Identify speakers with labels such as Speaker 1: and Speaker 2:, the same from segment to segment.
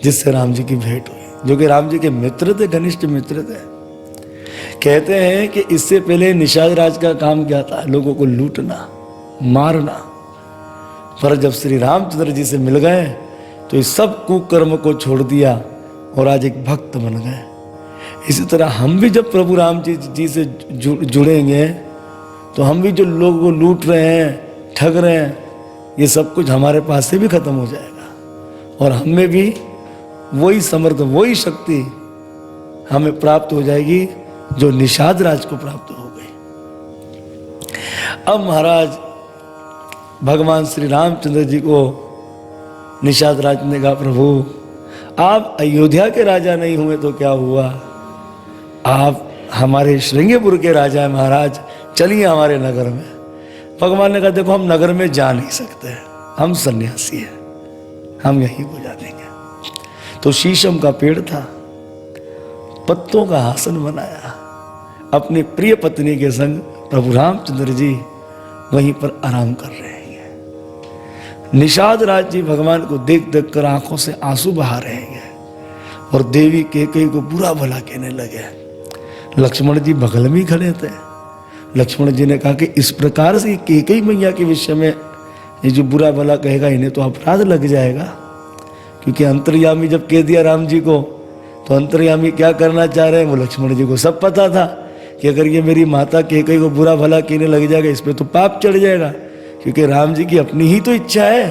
Speaker 1: जिससे राम जी की भेंट हुई, जो कि राम जी के मित्र थे, घनिष्ठ मित्र थे। कहते हैं कि इससे पहले निषाद राज का काम क्या था? लोगों को लूटना, मारना। पर जब श्री रामचंद्र जी से मिल गए तो इस सब कुकर्म को छोड़ दिया और आज एक भक्त बन गए। इसी तरह हम भी जब प्रभु राम जी से जुड़ेंगे तो हम भी जो लोगों को लूट रहे हैं, ठग रहे हैं, ये सब कुछ हमारे पास से भी खत्म हो जाएगा और हमें भी वही समर्थ, वही शक्ति हमें प्राप्त हो जाएगी जो निषाद राज को प्राप्त हो गई। अब महाराज भगवान श्री रामचंद्र जी को निषाद राज ने कहा, प्रभु आप अयोध्या के राजा नहीं हुए तो क्या हुआ, आप हमारे श्रृंगीपुर के राजा हैं महाराज, चलिए हमारे नगर में। भगवान ने कहा, देखो हम नगर में जा नहीं सकते, हम सन्यासी हैं, हम यहीं गुजार देंगे। तो शीशम का पेड़ था, पत्तों का आसन बनाया, अपनी प्रिय पत्नी के संग प्रभु रामचंद्र जी वहीं पर आराम कर रहे हैं। निषाद राज जी भगवान को देख देख कर आंखों से आंसू बहा रहे हैं और देवी कैकेयी को बुरा भला कहने लगे। लक्ष्मण जी बगल में ही खड़े थे। लक्ष्मण जी ने कहा कि इस प्रकार से कैकेयी मैया के विषय में ये जो बुरा भला कहेगा, इन्हें तो अपराध लग जाएगा, क्योंकि अंतर्यामी जब कह दिया राम जी को तो अंतर्यामी क्या करना चाह रहे हैं वो लक्ष्मण जी को सब पता था कि अगर ये मेरी माता कैकेयी को बुरा भला कहने लग जाएगा, इस पर तो पाप चढ़ जाएगा, क्योंकि राम जी की अपनी ही तो इच्छा है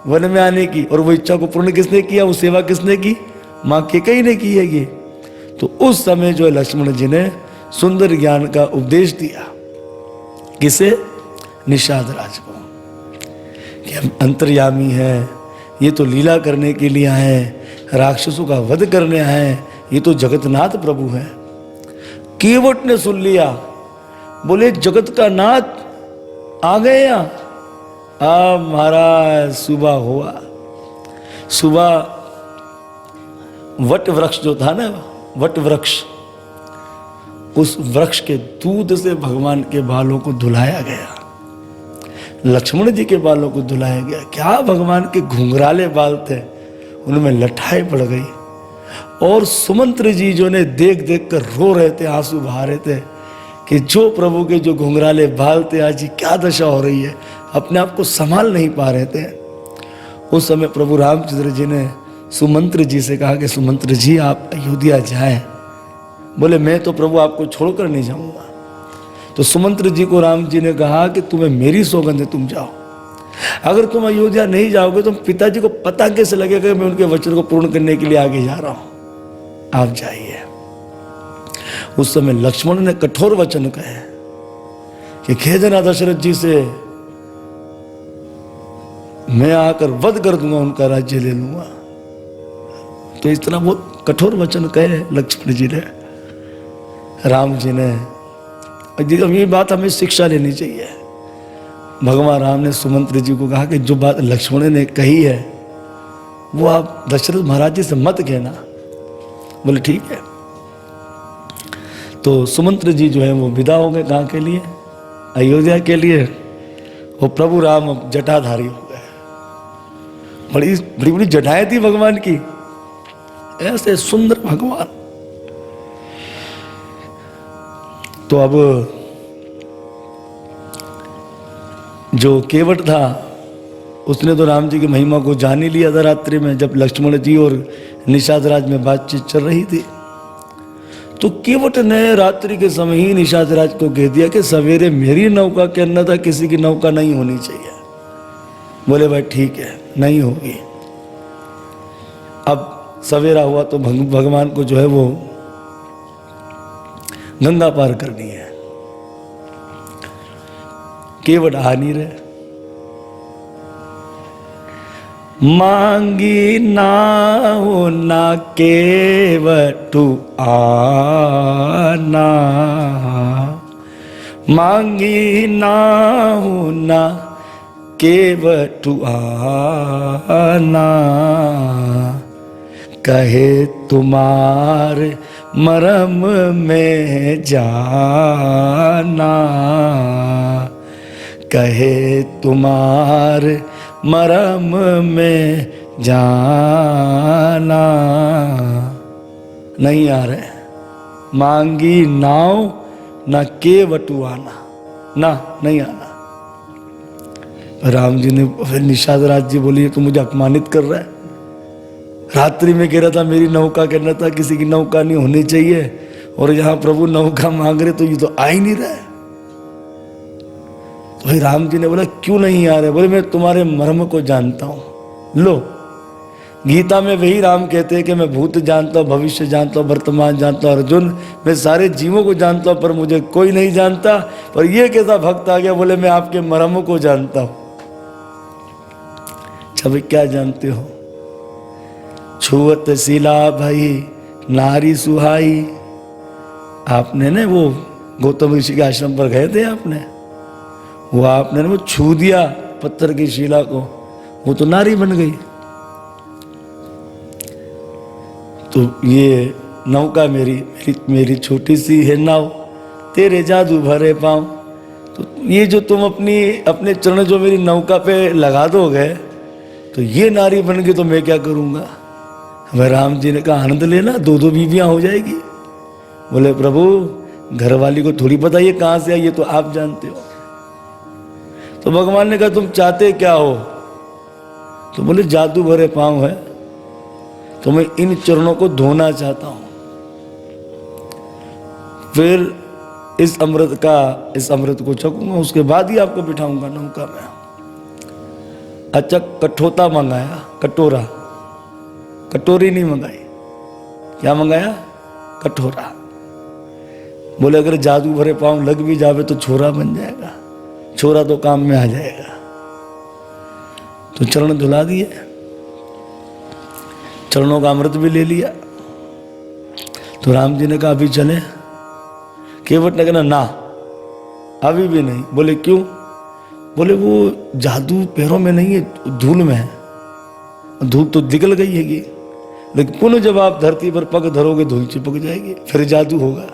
Speaker 1: वन में आने की, और वो इच्छा को पूर्ण किसने किया, वो सेवा किसने की, माँ कैकेयी ने की है। ये तो उस समय जो है लक्ष्मण जी ने सुंदर ज्ञान का उपदेश दिया, किसे, निषाद राज को, कि हम अंतर्यामी है, ये तो लीला करने के लिए आए, राक्षसों का वध करने आए, ये तो जगतनाथ प्रभु है। केवट ने सुन लिया, बोले जगत का नाथ आ गए यहाँ। अब महाराज सुबह हुआ, सुबह वट वृक्ष जो था ना, वट वृक्ष, उस वृक्ष के दूध से भगवान के बालों को धुलाया गया, लक्ष्मण जी के बालों को धुलाया गया। क्या भगवान के घुंघराले बाल थे, उनमें लठाएं पड़ गई, और सुमंत्र जी जो ने देख देख कर रो रहे थे, आंसू बहा रहे थे कि जो प्रभु के जो घुंघराले बाल थे, आज ही क्या दशा हो रही है, अपने आप को संभाल नहीं पा रहे थे। उस समय प्रभु रामचंद्र जी ने सुमंत्र जी से कहा कि सुमंत्र जी आप अयोध्या जाएं। बोले मैं तो प्रभु आपको छोड़कर नहीं जाऊंगा। तो सुमंत्र जी को राम जी ने कहा कि तुम्हें मेरी सौगंध है, तुम जाओ, अगर तुम अयोध्या नहीं जाओगे तो पिताजी को पता कैसे लगेगा कि मैं उनके वचन को पूर्ण करने के लिए आगे जा रहा हूं, आप जाइए। उस समय लक्ष्मण ने कठोर वचन कहे कि खेदना दशरथ जी से, मैं आकर वध कर दूंगा, उनका राज्य ले लूंगा। तो इस तरह बहुत कठोर वचन कहे लक्ष्मण जी ने, राम जी ने। ये बात हमें शिक्षा लेनी चाहिए। भगवान राम ने सुमंत्र जी को कहा कि जो बात लक्ष्मण ने कही है वो आप दशरथ महाराज जी से मत कहना। बोले ठीक है। तो सुमंत्र जी जो है वो विदा हो गए, कहाँ के लिए, अयोध्या के लिए। वो प्रभु राम जटाधारी हो गए, बड़ी बड़ी बड़ी जटाएं थी भगवान की, ऐसे सुंदर भगवान। तो अब जो केवट था उसने तो राम जी की महिमा को जान ही लिया था रात्रि में, जब लक्ष्मण जी और निषाद राज में बातचीत चल रही थी। तो केवट ने रात्रि के समय ही निषाद राज को कह दिया कि सवेरे मेरी नौका के अन्यथा किसी की नौका नहीं होनी चाहिए। बोले भाई ठीक है, नहीं होगी। अब सवेरा हुआ तो भगवान को जो है वो गंगा पार करनी है, केवट आ नहीं रहे। मांगी नाव ना केवटु आना, मांगी नाव ना केवटु आना, कहे तुम्हार मरम में जाना, कहे तुम्हार मरम में जाना। नहीं आ रहे, मांगी नाव ना के वटुआना, ना नहीं आना। राम जी ने फिर निषाद राज जी बोली तो मुझे अपमानित कर रहा है, रात्रि में कह रहा था मेरी नौका कहना था, किसी की नौका नहीं होनी चाहिए, और यहाँ प्रभु नौका मांग रहे तो ये तो आ ही नहीं रहा है। तो भाई राम जी ने बोला क्यों नहीं आ रहे? बोले मैं तुम्हारे मर्म को जानता हूं। लो, गीता में वही राम कहते हैं कि मैं भूत जानता हूँ, भविष्य जानता हूँ, वर्तमान जानता हूँ। अर्जुन, मैं सारे जीवों को जानता हूँ पर मुझे कोई नहीं जानता। पर ये कैसा भक्त आ गया, बोले मैं आपके मर्म को जानता हूँ। छवि क्या जानते हो? छुअत शिला भाई नारी सुहाई। आपने ना वो गौतम ऋषि के आश्रम पर गए थे, आपने वो आपने ना वो छू दिया पत्थर की शिला को, वो तो नारी बन गई। तो ये नौका मेरी छोटी सी है नाव, तेरे जादू भरे पाँव। तो ये जो तुम अपने चरण जो मेरी नौका पे लगा दोगे तो ये नारी बन गई, तो मैं क्या करूँगा? हमें राम जी ने कहा आनंद लेना, 2 बीवियाँ हो जाएगी। बोले प्रभु घरवाली को थोड़ी पता ये कहाँ से आई, ये तो आप जानते हो। तो भगवान ने कहा तुम चाहते क्या हो? तो बोले जादू भरे पाँव है, तो मैं इन चरणों को धोना चाहता हूं, फिर इस अमृत को चखूंगा, उसके बाद ही आपको बिठाऊंगा नौका में। अच्छा, कठोता मंगाया, कटोरा, कटोरी नहीं मंगाई। क्या मंगाया? कटोरा। बोले अगर जादू भरे पाँव लग भी जावे तो छोरा बन जाएगा, छोरा तो काम में आ जाएगा। तो चरण धुला दिए, चरणों का अमृत भी ले लिया। तो राम जी ने कहा अभी चले? केवट ने कहा ना, अभी भी नहीं। बोले क्यों? बोले वो जादू पैरों में नहीं है, धूल में है, धूल तो निकल गई हैगी, लेकिन पुनः जब आप धरती पर पग धरोगे धूल चिपक जाएगी, फिर जादू होगा।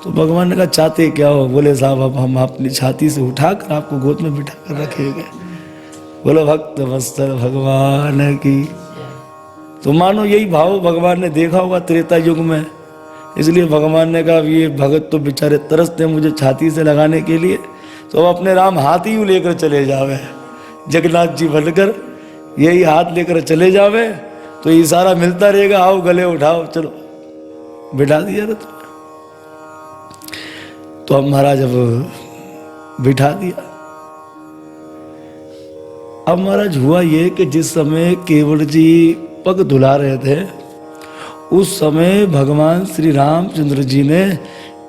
Speaker 1: तो भगवान ने कहा चाहते क्या हो? बोले साहब अब हम अपनी छाती से उठाकर आपको गोद में बिठा कर रखेंगे। बोले भक्त वत्सल भगवान की। तो मानो यही भाव भगवान ने देखा होगा त्रेता युग में, इसलिए भगवान ने कहा ये भगत तो बेचारे तरसते मुझे छाती से लगाने के लिए, तो अब अपने राम हाथ ही लेकर चले जावे, जगन्नाथ जी बनकर यही हाथ लेकर चले जावे, तो इशारा मिलता रहेगा, आओ गले उठाओ, चलो बिठा दिया ना। तो अब महाराज अब बिठा दिया। अब महाराज हुआ ये कि जिस समय केवट जी पग धुला रहे थे, उस समय भगवान श्री रामचंद्र जी ने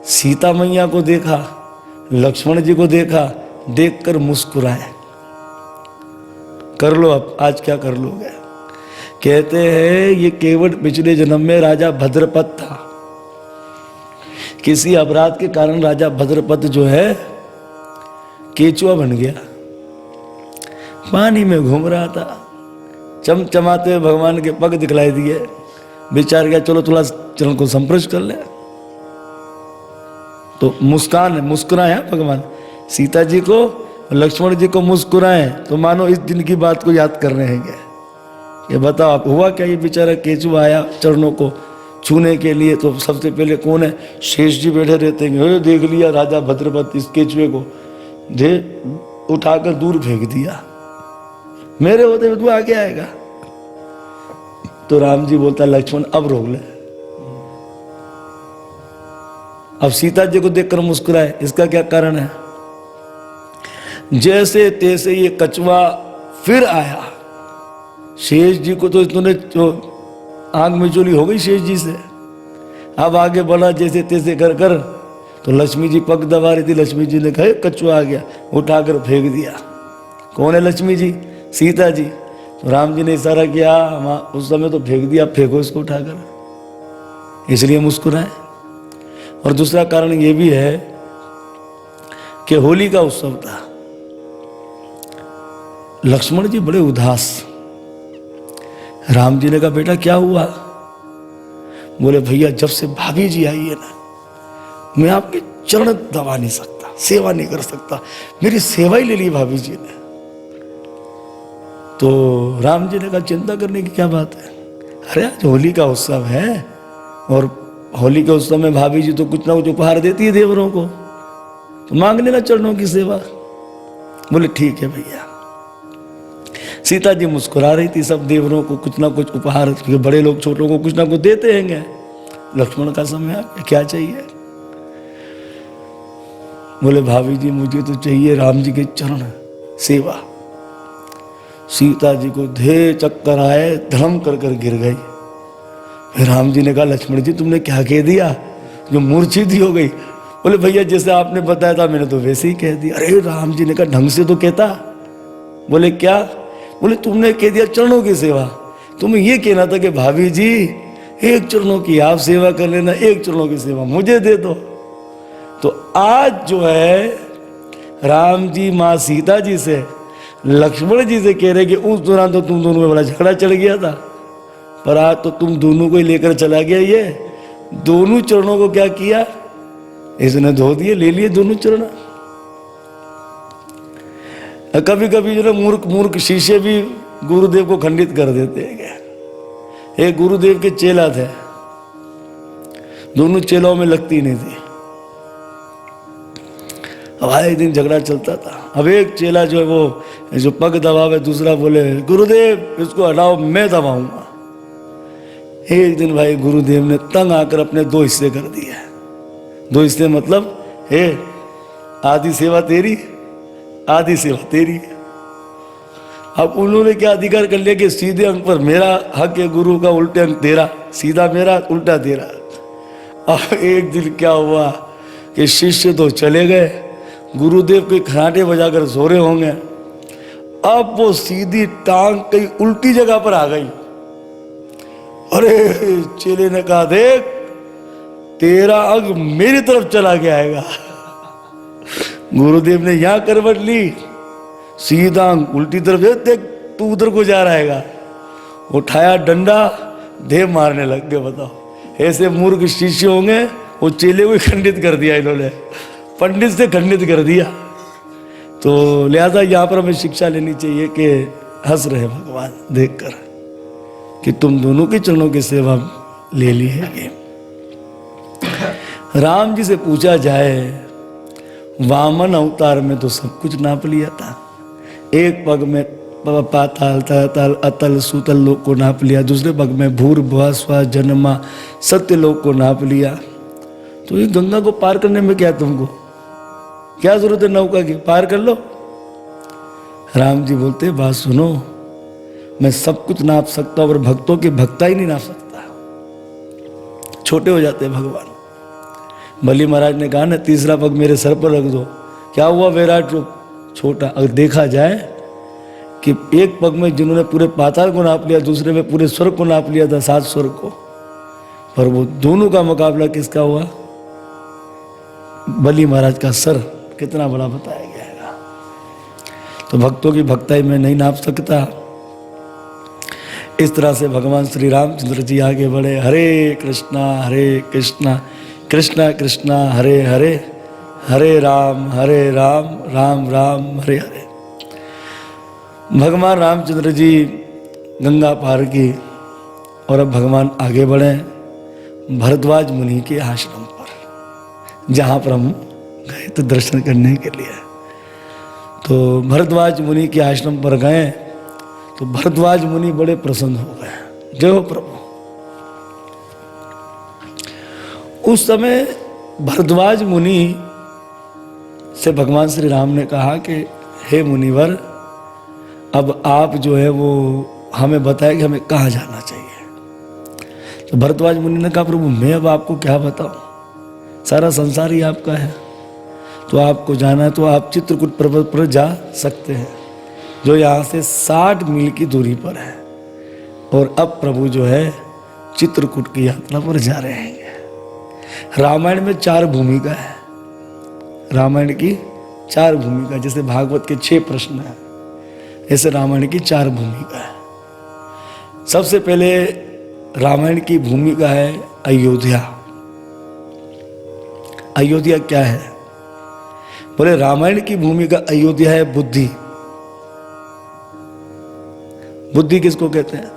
Speaker 1: सीता मैया को देखा, लक्ष्मण जी को देखा, देखकर मुस्कुराए। कर लो अब, आज क्या कर लोगे? कहते हैं ये केवट पिछले जन्म में राजा भद्रपद था। किसी अपराध के कारण राजा भद्रपद जो है केचुआ बन गया, पानी में घूम रहा था, चमचमाते हुए भगवान के पग दिखलाई दिए, विचार किया चलो थोड़ा चरण को संस्पर्श कर ले। तो मुस्कुराए भगवान सीता जी को, लक्ष्मण जी को मुस्कुराए, तो मानो इस दिन की बात को याद कर रहे हैं। ये बताओ आप हुआ क्या? ये बेचारा केचुआ आया चरणों को छूने के लिए, तो सबसे पहले कौन है? शेष जी बैठे रहते हैं, देख लिया राजा भद्रपद इस केचुए को, दे उठाकर दूर फेंक दिया, मेरे होते हुए तू आगे आएगा? तो राम जी बोलता लक्ष्मण अब रोक ले। अब सीता जी को देखकर मुस्कुराए, इसका क्या कारण है? जैसे तैसे ये कछुआ फिर आया, शेष जी को तो इन्होंने आंख में चोली हो गई शेष जी से। अब आगे बढ़ा जैसे तैसे कर कर, तो लक्ष्मी जी पग दबा रही थी, लक्ष्मी जी ने कहा कछुआ आ गया, उठाकर फेंक दिया। कौन है लक्ष्मी जी? सीता जी। तो राम जी ने इशारा किया, उस समय तो फेंक दिया, फेंको इसको उठाकर, इसलिए मुस्कुराए। और दूसरा कारण ये भी है कि होली का उत्सव था, लक्ष्मण जी बड़े उदास। राम जी ने कहा बेटा क्या हुआ? बोले भैया जब से भाभी जी आई है ना, मैं आपके चरण दबा नहीं सकता, सेवा नहीं कर सकता, मेरी सेवा ही ले ली भाभी जी ने। तो राम जी ने कहा चिंता करने की क्या बात है, अरे आज होली का उत्सव है, और होली के उस समय भाभी जी तो कुछ ना कुछ उपहार देती है देवरों को, तो मांग लेना चरणों की सेवा। बोले ठीक है भैया। सीता जी मुस्कुरा रही थी, सब देवरों को कुछ ना कुछ उपहार, क्योंकि बड़े लोग छोटों को कुछ ना कुछ देते हैं। लक्ष्मण का समय क्या चाहिए? बोले भाभी जी मुझे तो चाहिए राम जी के चरण सेवा। सीता जी को धे चक्कर आए, धर्म कर कर गिर गई। फिर राम जी ने कहा लक्ष्मण जी तुमने क्या कह दिया जो मूर्छित ही हो गई? बोले भैया जैसे आपने बताया था मैंने तो वैसे ही कह दिया। अरे राम जी ने कहा ढंग से तो कहता। बोले क्या? बोले तुमने कह दिया चरणों की सेवा, तुम्हें ये कहना था कि भाभी जी एक चरणों की आप सेवा कर लेना, एक चरणों की सेवा मुझे दे दो। तो आज जो है राम जी माँ सीता जी से लक्ष्मण जी से कह रहे कि उस दौरान तो तुम दोनों में बड़ा झगड़ा चल गया था, पर आज तो तुम दोनों को ही लेकर चला गया। ये दोनों चरणों को क्या किया, इसने धो दिए, ले लिए दोनों चरण। कभी कभी जो ना मूर्ख मूर्ख शिष्य भी गुरुदेव को खंडित कर देते हैं। एक गुरुदेव के चेला थे, दोनों चेलों में लगती नहीं थी। अब आए दिन झगड़ा चलता था। अब एक चेला जो है वो जो पग दबावे, दूसरा बोले गुरुदेव इसको हटाओ मैं दबाऊंगा। एक दिन भाई गुरुदेव ने तंग आकर अपने दो हिस्से कर दिए। दो हिस्से मतलब हे आधी सेवा तेरी आधी सेवा तेरी। अब उन्होंने क्या अधिकार कर लिया कि सीधे अंक पर मेरा हक है गुरु का, उल्टे अंक तेरा, सीधा मेरा उल्टा तेरा। अब एक दिन क्या हुआ कि शिष्य तो चले गए, गुरुदेव के खराटे बजाकर सो रहे होंगे। अब वो सीधी टांग कहीं उल्टी जगह पर आ गई। अरे चेले ने कहा देख तेरा अंग मेरी तरफ चला गया आएगा। गुरुदेव ने यहां करवट ली, सीधा अंग उल्टी तरफ, देख तू उधर को जा रहेगा। उठाया डंडा, दे मारने लग गए। बताओ ऐसे मूर्ख शिष्य होंगे, वो चेले को खंडित कर दिया इन्होंने, पंडित से खंडित कर दिया। तो लिहाजा यहाँ पर हमें शिक्षा लेनी चाहिए कि हंस रहे भगवान देखकर कि तुम दोनों के चरणों की सेवा ले ली है। राम जी से पूछा जाए वामन अवतार में तो सब कुछ नाप लिया था। एक पग में पाताल तल अतल सुतल लोक को नाप लिया, दूसरे पग में भूर भुआ स्वा जन्मा सत्य लोक को नाप लिया। तो ये गंगा को पार करने में क्या तुमको क्या जरूरत है नौका की, पार कर लो। राम जी बोलते बात सुनो, मैं सब कुछ नाप सकता हूं, और भक्तों की भक्ता ही नहीं नाप सकता। छोटे हो जाते हैं भगवान। बलि महाराज ने कहा ना तीसरा पग मेरे सर पर रख दो, क्या हुआ विराट रूप छोटा। अगर देखा जाए कि एक पग में जिन्होंने पूरे पाताल को नाप लिया, दूसरे में पूरे स्वर्ग को नाप लिया था, 7 स्वर्ग को, पर वो दोनों का मुकाबला किसका हुआ? बलि महाराज का सर कितना बड़ा बताया गया है। तो भक्तों की भक्ताई में नहीं नाप सकता। इस तरह से भगवान श्री रामचंद्र जी आगे बढ़े। हरे कृष्णा कृष्णा कृष्णा हरे हरे, हरे राम राम राम हरे हरे। भगवान रामचंद्र जी गंगा पार की और अब भगवान आगे बढ़े भरद्वाज मुनि के आश्रम पर, जहाँ पर हम गए तो दर्शन करने के लिए। तो भरद्वाज मुनि के आश्रम पर गए तो भरद्वाज मुनि बड़े प्रसन्न हो गए। जय हो प्रभु। उस समय भरद्वाज मुनि से भगवान श्री राम ने कहा कि हे मुनिवर, अब आप जो है वो हमें बताएं कि हमें कहाँ जाना चाहिए। तो भरद्वाज मुनि ने कहा प्रभु मैं अब आपको क्या बताऊं, सारा संसार ही आपका है, तो आपको जाना है तो आप चित्रकूट पर्वत पर जा सकते हैं, जो यहाँ से 60 मील की दूरी पर है। और अब प्रभु जो है चित्रकूट की यात्रा पर जा रहे हैं। रामायण में 4 भूमिका है, रामायण की 4 भूमिका, जैसे भागवत के 6 प्रश्न हैं, ऐसे रामायण की 4 भूमिका है। सबसे पहले रामायण की भूमिका है अयोध्या। अयोध्या क्या है? बोले रामायण की भूमिका अयोध्या है बुद्धि। बुद्धि किसको कहते हैं?